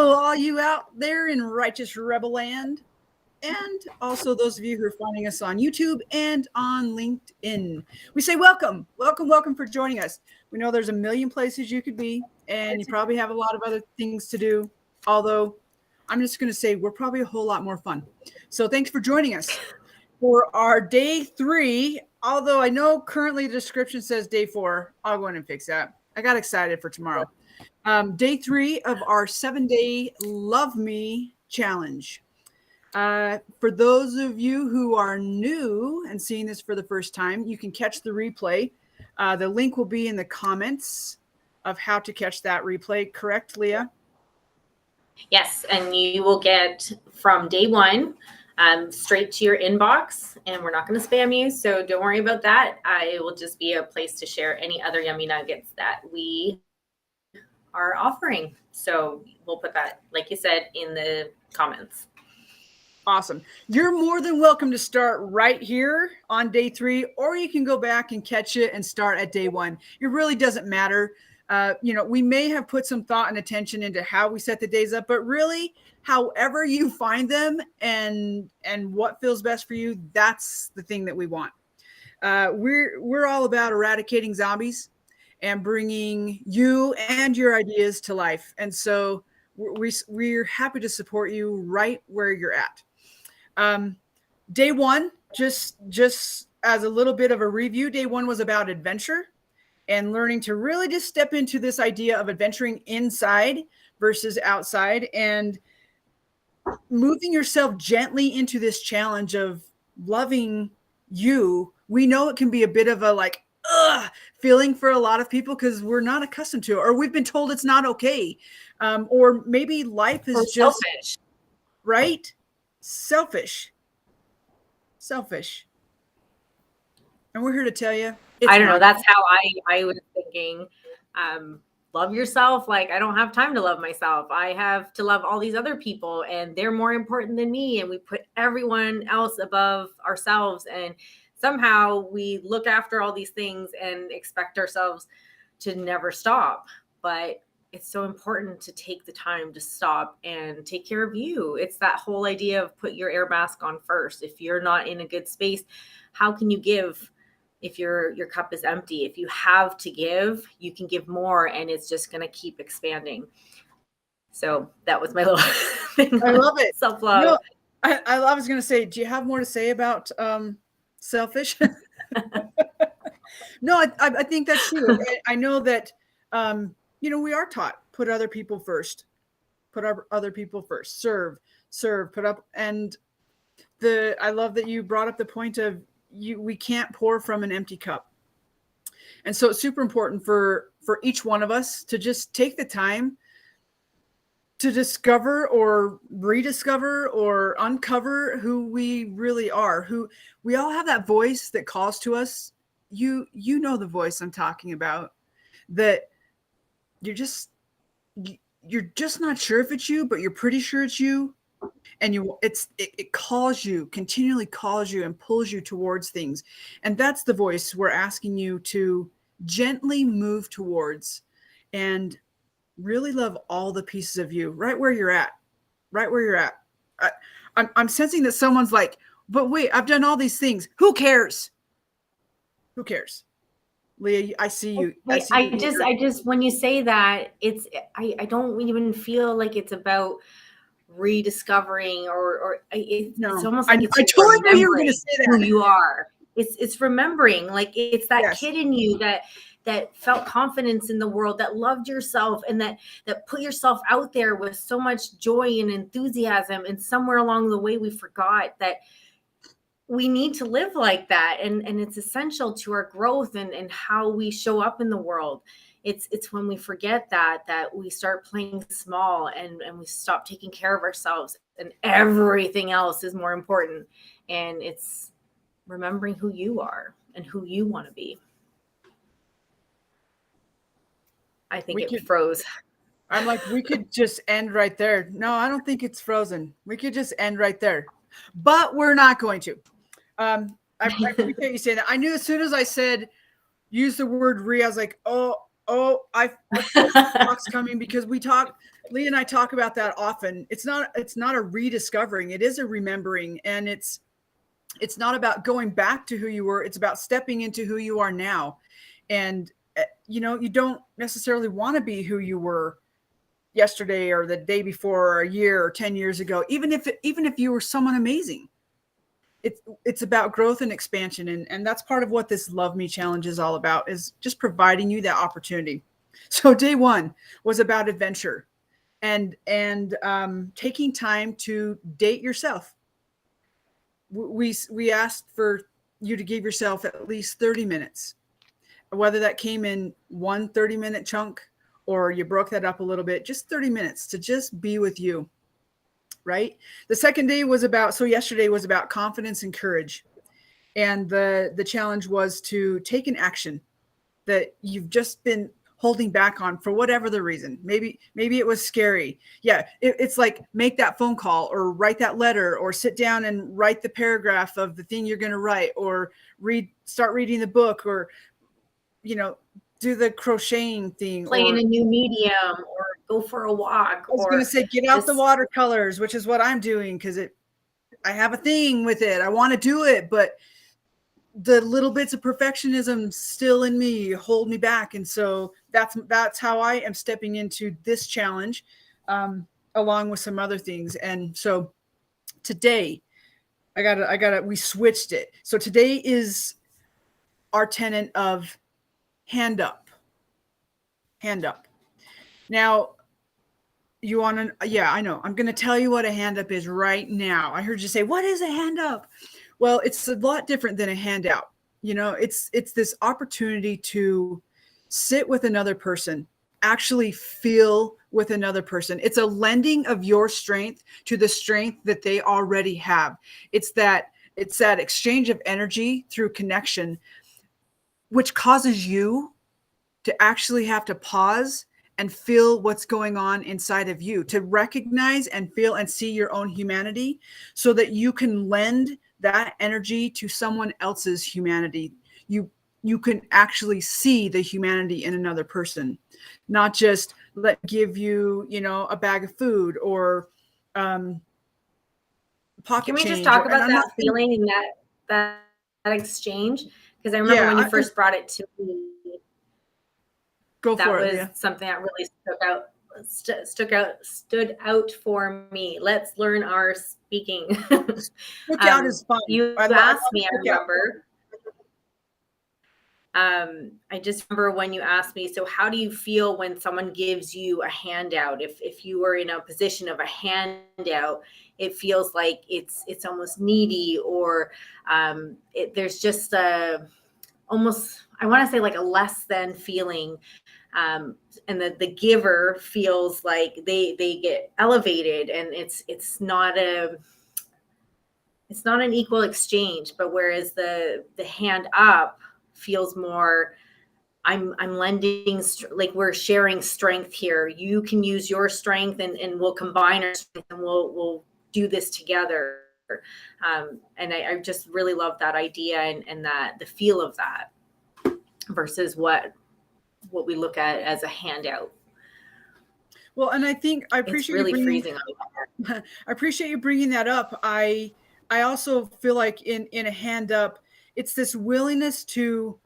Hello, all you out there in righteous rebel land, and also those of you who are finding us on YouTube and on LinkedIn. We say welcome, welcome, welcome for joining us. We know there's a million places you could be, and you probably have a lot of other things to do, although I'm just going to say we're probably a whole lot more fun. So thanks for joining us for our day 3, although I know currently the description says day 4. I'll go in and fix that. I got excited for tomorrow. Day 3 of our 7-day Love Me Challenge. For those of you who are new and seeing this for the first time, you can catch the replay. The link will be in the comments of how to catch that replay. Correct, Leah? Yes, and you will get from day 1 straight to your inbox, and we're not going to spam you, so don't worry about that. It will just be a place to share any other yummy nuggets that we are offering. So we'll put that, like you said, in the comments. Awesome. You're more than welcome to start right here on day 3, or you can go back and catch it and start at day 1. It really doesn't matter. We may have put some thought and attention into how we set the days up, but really, however you find them and what feels best for you, that's the thing that we want. We're all about eradicating zombies and bringing you and your ideas to life. And so we're happy to support you right where you're at. Day 1, just as a little bit of a review, day 1 was about adventure and learning to really just step into this idea of adventuring inside versus outside and moving yourself gently into this challenge of loving you. We know it can be a bit of a feeling for a lot of people because we're not accustomed to it, or we've been told it's not okay. Or maybe life is just selfish. Right? Selfish. And we're here to tell you. I don't know. That's how I was thinking. Love yourself. Like, I don't have time to love myself. I have to love all these other people, and they're more important than me. And we put everyone else above ourselves. And somehow we look after all these things and expect ourselves to never stop. But it's so important to take the time to stop and take care of you. It's that whole idea of put your air mask on first. If you're not in a good space, how can you give if your cup is empty? If you have to give, you can give more, and it's just going to keep expanding. So that was my little thing. I love it. Self-love. I was going to say, do you have more to say about selfish? No, I think that's true. I know that, we are taught, put other people first, serve, put up. And I love that you brought up the point of we can't pour from an empty cup. And so it's super important for each one of us to just take the time to discover or rediscover or uncover who we really are, who we all have that voice that calls to us. You know the voice I'm talking about, that you're just not sure if it's you, but you're pretty sure it's you. And it calls you, continually calls you and pulls you towards things. And that's the voice we're asking you to gently move towards and really love all the pieces of you right where you're at. I'm sensing that someone's like, but wait, I've done all these things. Who cares? Leah, I see you. I just, when you say that, I don't even feel like it's about rediscovering or it's almost like it's I totally knew you were going to say that. Who you are. It's remembering, like it's that kid in you that felt confidence in the world, that loved yourself, and that put yourself out there with so much joy and enthusiasm. And somewhere along the way, we forgot that we need to live like that. And it's essential to our growth and how we show up in the world. It's when we forget that we start playing small and we stop taking care of ourselves, and everything else is more important. And it's remembering who you are and who you want to be. I think it froze. I'm like, we could just end right there. No, I don't think it's frozen. We could just end right there, but we're not going to. I appreciate you saying that. I knew as soon as I said, use the word I was like, I feel the talk's coming, because we talk Leah and I talk about that often. It's not a rediscovering. It is a remembering, and it's not about going back to who you were. It's about stepping into who you are now. And you don't necessarily want to be who you were yesterday or the day before or a year or 10 years ago, even if you were someone amazing. It's about growth and expansion. And that's part of what this Love Me Challenge is all about, is just providing you that opportunity. So day one was about adventure and taking time to date yourself. We asked for you to give yourself at least 30 minutes, whether that came in one 30-minute chunk or you broke that up a little bit, just 30 minutes to just be with you. Right. The second day was yesterday was about confidence and courage. And the challenge was to take an action that you've just been holding back on for whatever the reason. Maybe it was scary. Yeah. It's like, make that phone call or write that letter or sit down and write the paragraph of the thing you're going to write, or start reading the book, or, do the crocheting thing, play in a new medium, or go for a walk. I was going to say, get out the watercolors, which is what I'm doing, because I have a thing with it. I want to do it, but the little bits of perfectionism still in me hold me back. And so that's how I am stepping into this challenge, along with some other things. And so today we switched it. So today is our tenet of hand up. Now, you want to, yeah, I know. I'm going to tell you what a hand up is right now. I heard you say, what is a hand up? Well, it's a lot different than a handout. It's this opportunity to sit with another person, actually feel with another person. It's a lending of your strength to the strength that they already have. It's that exchange of energy through connection, which causes you to actually have to pause and feel what's going on inside of you, to recognize and feel and see your own humanity, so that you can lend that energy to someone else's humanity. You can actually see the humanity in another person, not just give you, a bag of food or pocket change. Can we just talk about that feeling and that exchange? Because I remember when you first brought it to me, that was something that really stood out for me. Let's learn our speaking. Look out is fun. You asked me, I remember. I just remember when you asked me, so how do you feel when someone gives you a handout? If you were in a position of a handout, it feels like it's almost needy, or there's just almost, I want to say, like a less than feeling. And the giver feels like they get elevated, and it's not an equal exchange. But whereas the hand up feels more, I'm lending, like we're sharing strength here. You can use your strength, and we'll combine our strength, and we'll do this together. And I just really love that idea, and that the feel of that versus what we look at as a handout. Well, and I think I appreciate it's really freezing. I appreciate you bringing that up. I also feel like in a hand up, it's this willingness to,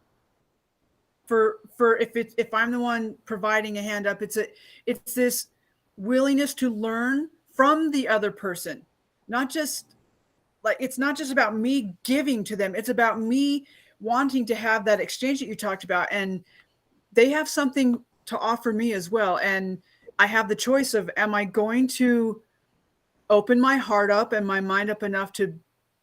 for if I'm the one providing a hand up, it's this willingness to learn from the other person. It's not just about me giving to them. It's about me wanting to have that exchange that you talked about, and they have something to offer me as well. And I have the choice of, am I going to open my heart up and my mind up enough to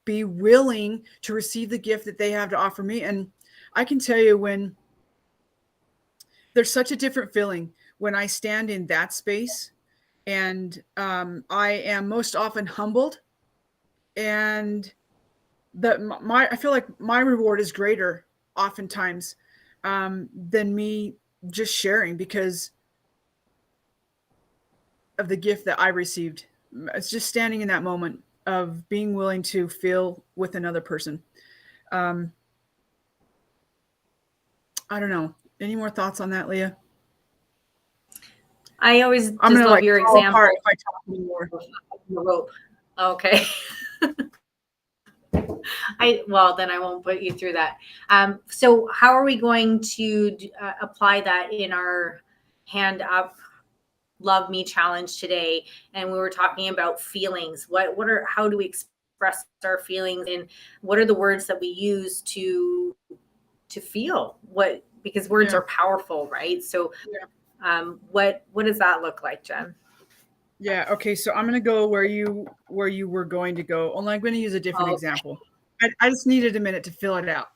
be willing to receive the gift that they have to offer me? And I can tell you, when there's such a different feeling when I stand in that space, and I am most often humbled, and I feel like my reward is greater oftentimes than me just sharing, because of the gift that I received. It's just standing in that moment of being willing to feel with another person. I don't know. Any more thoughts on that, Leah? I always I'm just gonna love like your fall example apart if I talk anymore. of the rope. Okay. Well, then I won't put you through that. So how are we going to apply that in our hand up love me challenge today? And we were talking about feelings. How do we express our feelings, and what are the words that we use to feel what, because words Yeah. are powerful, right? So Yeah. what does that look like, Jen? Yeah. Okay. So I'm gonna go where you were going to go. Only I'm going to use a different Okay. example. I just needed a minute to fill it out.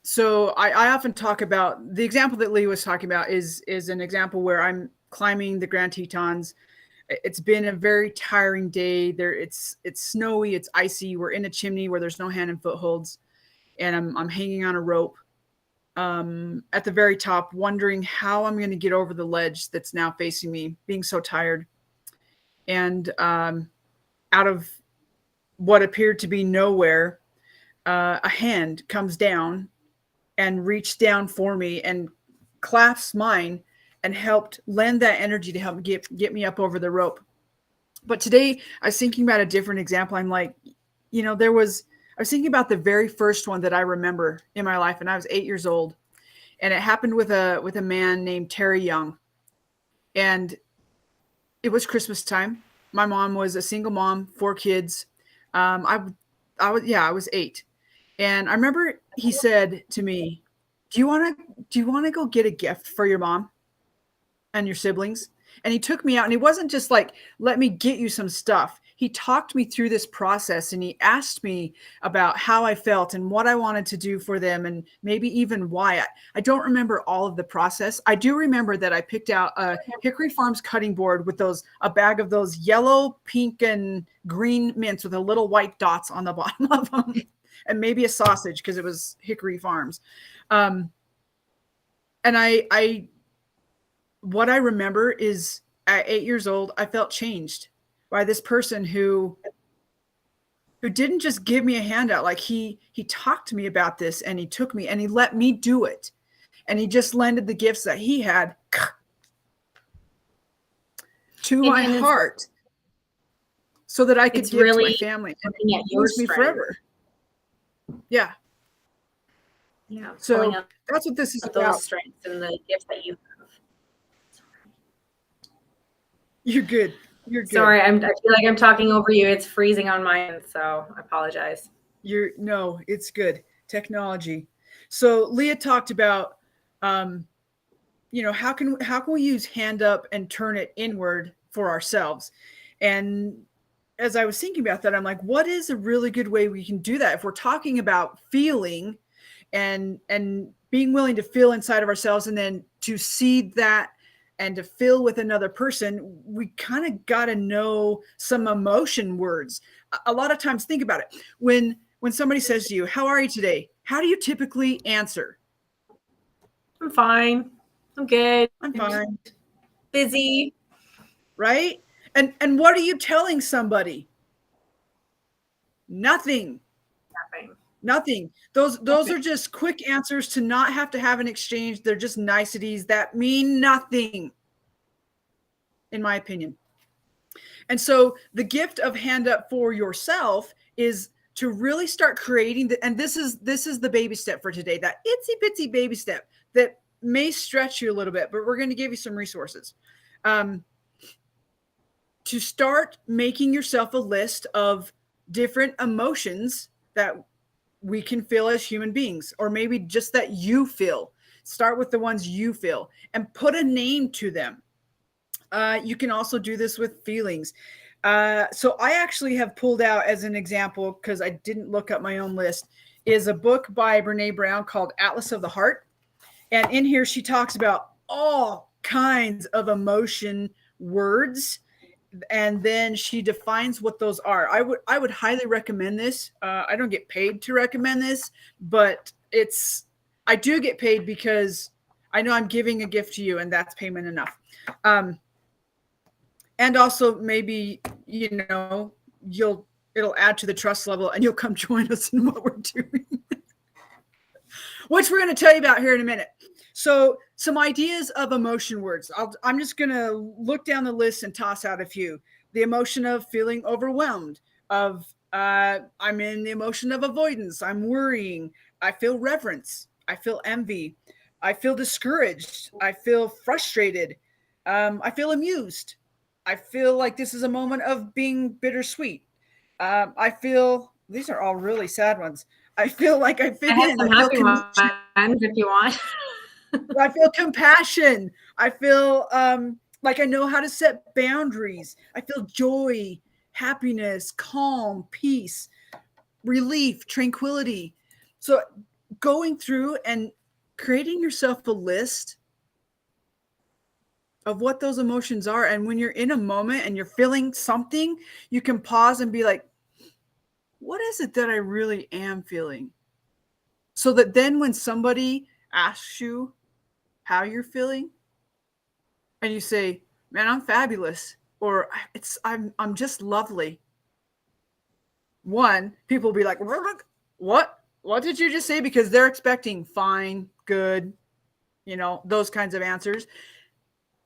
So I often talk about the example that Lee was talking about is an example where I'm climbing the Grand Tetons. It's been a very tiring day. It's snowy, it's icy. We're in a chimney where there's no hand and footholds, and I'm hanging on a rope at the very top, wondering how I'm going to get over the ledge that's now facing me, being so tired. And out of what appeared to be nowhere, a hand comes down and reached down for me and clasped mine and helped lend that energy to help get me up over the rope. But today I was thinking about a different example. I'm like, I was thinking about the very first one that I remember in my life, and I was 8 years old, and it happened with a man named Terry Young. And it was Christmas time. My mom was a single mom, 4 kids. I was 8. And I remember he said to me, do you want to go get a gift for your mom and your siblings? And he took me out, and he wasn't just like, let me get you some stuff. He talked me through this process, and he asked me about how I felt and what I wanted to do for them, and maybe even why. I don't remember all of the process. I do remember that I picked out a Hickory Farms cutting board with a bag of those yellow, pink, and green mints with a little white dots on the bottom of them, and maybe a sausage because it was Hickory Farms. And what I remember is at 8 years old, I felt changed by this person who didn't just give me a handout. Like he talked to me about this, and he took me and he let me do it. And he just lended the gifts that he had to my heart so that I could give to my family. And it changed me forever. Yeah. Yeah. So that's what this is about. Those strengths and the gifts that you have. You're good. You're good. Sorry, I feel like I'm talking over you. It's freezing on my end, so I apologize. No, it's good. Technology. So Leah talked about, how can we use hand up and turn it inward for ourselves? And as I was thinking about that, I'm like, what is a really good way we can do that? If we're talking about feeling and being willing to feel inside of ourselves, and then to see that and to feel with another person, we kind of got to know some emotion words. A lot of times, think about it. When somebody says to you, how are you today? How do you typically answer? I'm fine. I'm good. I'm fine. Busy. Right? And what are you telling somebody? Nothing. Those are just quick answers to not have to have an exchange. They're just niceties that mean nothing, in my opinion. And so the gift of hand up for yourself is to really start creating and this is the baby step for today, that itsy bitsy baby step that may stretch you a little bit, but we're going to give you some resources. To start making yourself a list of different emotions that we can feel as human beings, or maybe just that you feel. Start with the ones you feel and put a name to them. You can also do this with feelings. So I actually have pulled out as an example, because I didn't look up my own list, is a book by Brene Brown called Atlas of the Heart. And in here, she talks about all kinds of emotion words. And then she defines what those are. I would highly recommend this. I don't get paid to recommend this, but I do get paid because I know I'm giving a gift to you, and that's payment enough. And also maybe, it'll add to the trust level, and you'll come join us in what we're doing, which we're going to tell you about here in a minute. So some ideas of emotion words. I'm just going to look down the list and toss out a few. The emotion of feeling overwhelmed, of I'm in the emotion of avoidance. I'm worrying. I feel reverence. I feel envy. I feel discouraged. I feel frustrated. I feel amused. I feel like this is a moment of being bittersweet. I feel these are all really sad ones. I feel like I fit I have in. some I feel happy ones if you want. I feel compassion. I feel like I know how to set boundaries. I feel joy, happiness, calm, peace, relief, tranquility. So going through and creating yourself a list of what those emotions are. And when you're in a moment and you're feeling something, you can pause and be like, what is it that I really am feeling? So that then when somebody asks you how you're feeling, and you say, "Man, I'm fabulous," or I'm just lovely. One, people will be like, "What? What did you just say?" Because they're expecting fine, good, those kinds of answers.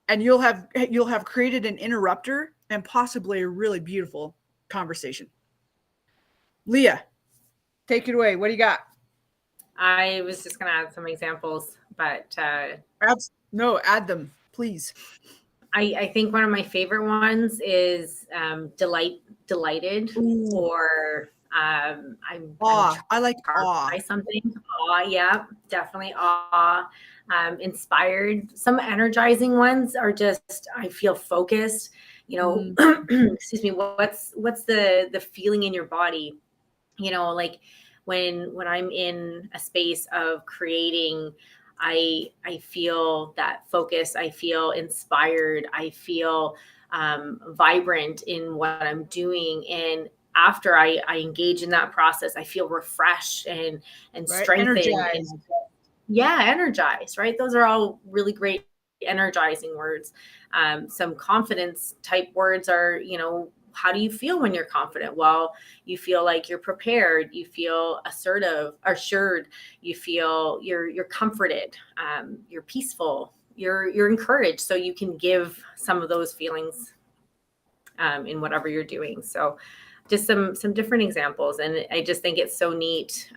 And you'll have created an interrupter and possibly a really beautiful conversation. Leah, take it away. What do you got? I was just going to add some examples, but add them, please. I think one of my favorite ones is delighted, Ooh. Or I'm awe. I like awe. By something. Awe, yeah, definitely awe. Inspired. Some energizing ones are just I feel focused. Excuse me. What's the feeling in your body? Like when I'm in a space of creating, I feel that focus. I feel inspired. I feel vibrant in what I'm doing. And after I engage in that process, I feel refreshed and strengthened. Energized. Energized, right? Those are all really great energizing words. Some confidence type words are, how do you feel when you're confident? Well, you feel like you're prepared. You feel assured. You feel you're comforted. You're peaceful. You're encouraged. So you can give some of those feelings in whatever you're doing. So just some different examples. And I just think it's so neat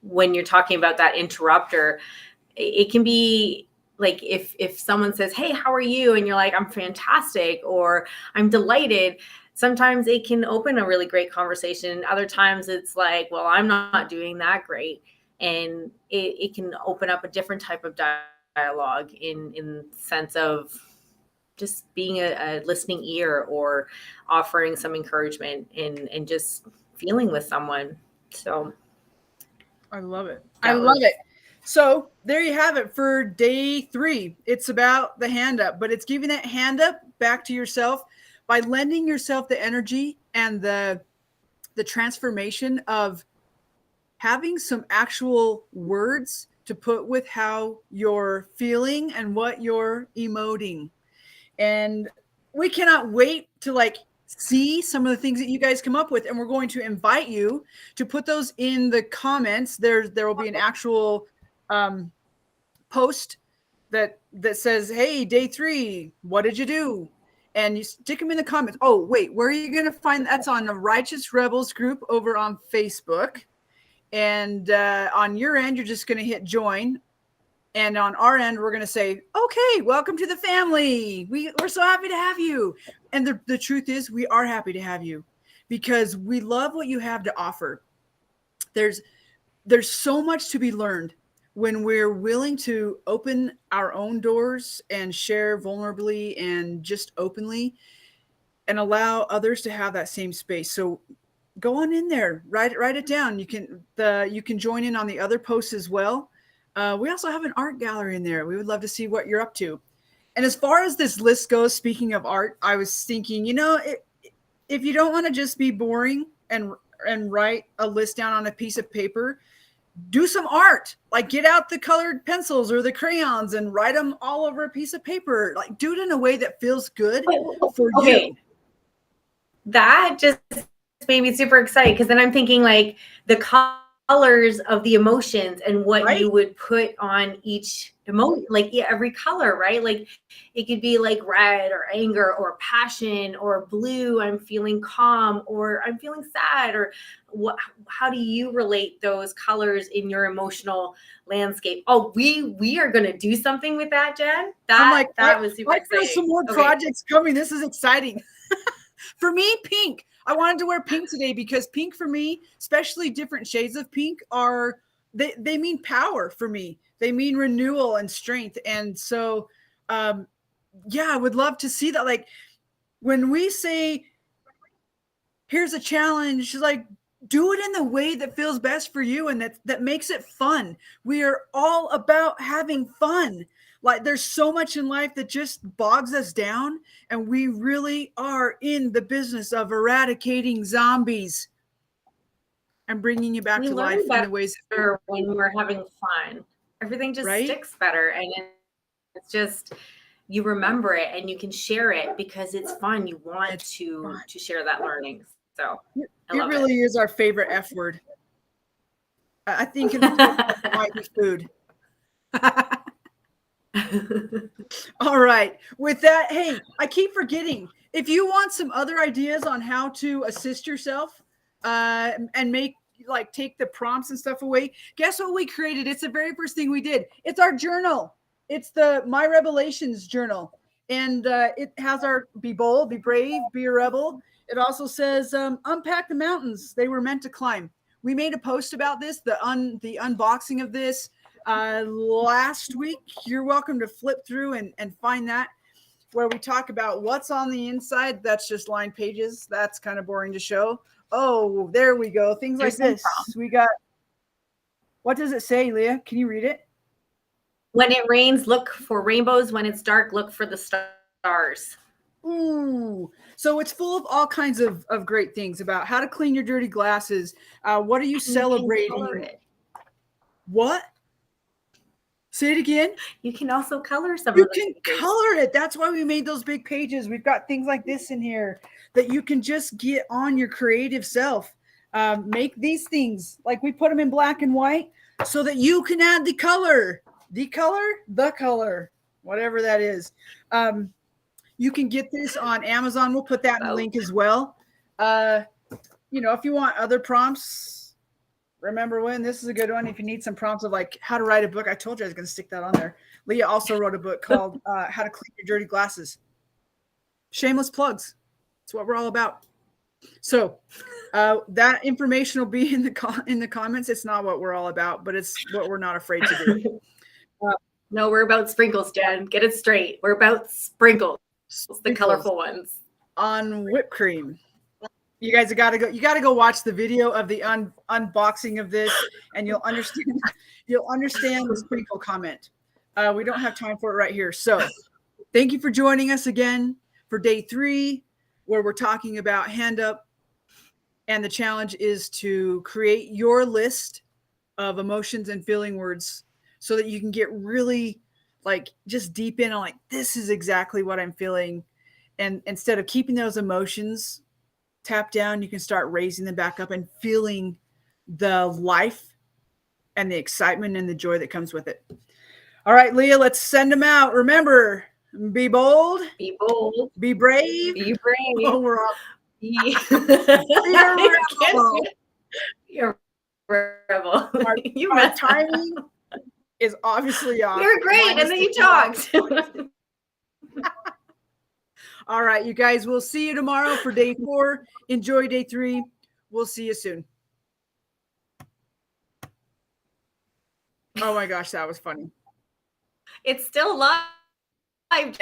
when you're talking about that interrupter. It can be like if someone says, "Hey, how are you?" and you're like, "I'm fantastic," or "I'm delighted." Sometimes it can open a really great conversation. Other times it's like, "Well, I'm not doing that great." And it can open up a different type of dialogue in sense of just being a listening ear or offering some encouragement and just feeling with someone. So I love it. I love it. So there you have it for day 3. It's about the hand up, but it's giving that hand up back to yourself by lending yourself the energy and the transformation of having some actual words to put with how you're feeling and what you're emoting. And we cannot wait to see some of the things that you guys come up with, and we're going to invite you to put those in the comments. There will be an actual post that says, "Hey, day 3, what did you do?" And you stick them in the comments. Oh, wait, where are you going to find that's on the Righteous Rebels group over on Facebook. And on your end, you're just going to hit join. And on our end, we're going to say, "Okay, welcome to the family. We're so happy to have you." And the truth is, we are happy to have you because we love what you have to offer. There's so much to be learned when we're willing to open our own doors and share vulnerably and just openly and allow others to have that same space. So go on in there, write it down. You can join in on the other posts as well. We also have an art gallery in there. We would love to see what you're up to. And as far as this list goes, speaking of art, I was thinking, if you don't want to just be boring and write a list down on a piece of paper, do some art. Like get out the colored pencils or the crayons and write them all over a piece of paper. Like do it in a way that feels good for you. That just made me super excited because then I'm thinking like the colors of the emotions and what Right. you would put on each emotion, like every color, right? Like it could be like red or anger or passion, or blue, I'm feeling calm, or I'm feeling sad, or what, how do you relate those colors in your emotional landscape? Oh, we are going to do something with that, Jen. I'm like, That was super I feel exciting. some more Okay. projects coming. This is exciting. For me, pink. I wanted to wear pink today because pink for me, especially different shades of pink, are they mean power for me. They mean renewal and strength. And so yeah, I would love to see that. Like when we say here's a challenge, like do it in the way that feels best for you and that makes it fun. We are all about having fun. Like there's so much in life that just bogs us down, and we really are in the business of eradicating zombies and bringing you back We to learn life in the ways better when we're having fun. Everything just right? sticks better, and it's just, you remember it and you can share it because it's fun. You want It's to fun. share that learning. So I It love really is our favorite F word. I think in it might be food. it. All right. With that, hey, I keep forgetting. If you want some other ideas on how to assist yourself and make like take the prompts and stuff away, guess what we created? It's the very first thing we did. It's our journal. It's the My Revelations journal. And it has our be bold, be brave, be a rebel. It also says unpack the mountains they were meant to climb. We made a post about this, the unboxing of this last week. You're welcome to flip through and find that, where we talk about what's on the inside. That's just line pages. That's kind of boring to show. Oh, there we go. Things like this. We got, what does it say, Leah? Can you read it? When it rains, look for rainbows. When it's dark, look for the stars. Ooh, so it's full of all kinds of great things about how to clean your dirty glasses. What are you celebrating? What? Say it again. You can also color some You of the can pages. color it. That's why we made those big pages. We've got things like this in here that you can just get on your creative self. Make these things like we put them in black and white so that you can add the color, whatever that is. You can get this on Amazon. We'll put that in the link as well. You know, if you want other prompts, remember when this is a good one. If you need some prompts of like how to write a book, I told you I was going to stick that on there. Leah also wrote a book called How to Clean Your Dirty Glasses. Shameless plugs. That's what we're all about. So that information will be in the comments. It's not what we're all about, but it's what we're not afraid to do. No, we're about sprinkles, Jen. Get it straight. We're about sprinkles, the colorful ones. On whipped cream. You guys got to go. You got to go watch the video of the unboxing of this, and you'll understand. You'll understand the sprinkle comment. We don't have time for it right here. So, thank you for joining us again for day 3, where we're talking about hand up, and the challenge is to create your list of emotions and feeling words so that you can get really like just deep in on like this is exactly what I'm feeling, and instead of keeping those emotions tap down, you can start raising them back up and feeling the life and the excitement and the joy that comes with it. All right, Leah, let's send them out. Remember, be bold, be bold, be brave, be brave. Oh, we're off. Be You're a rebel. Our timing is obviously off. You're great, and then you talked. All right, you guys, we'll see you tomorrow for day 4. Enjoy day 3. We'll see you soon. Oh my gosh, that was funny. It's still live, Jen.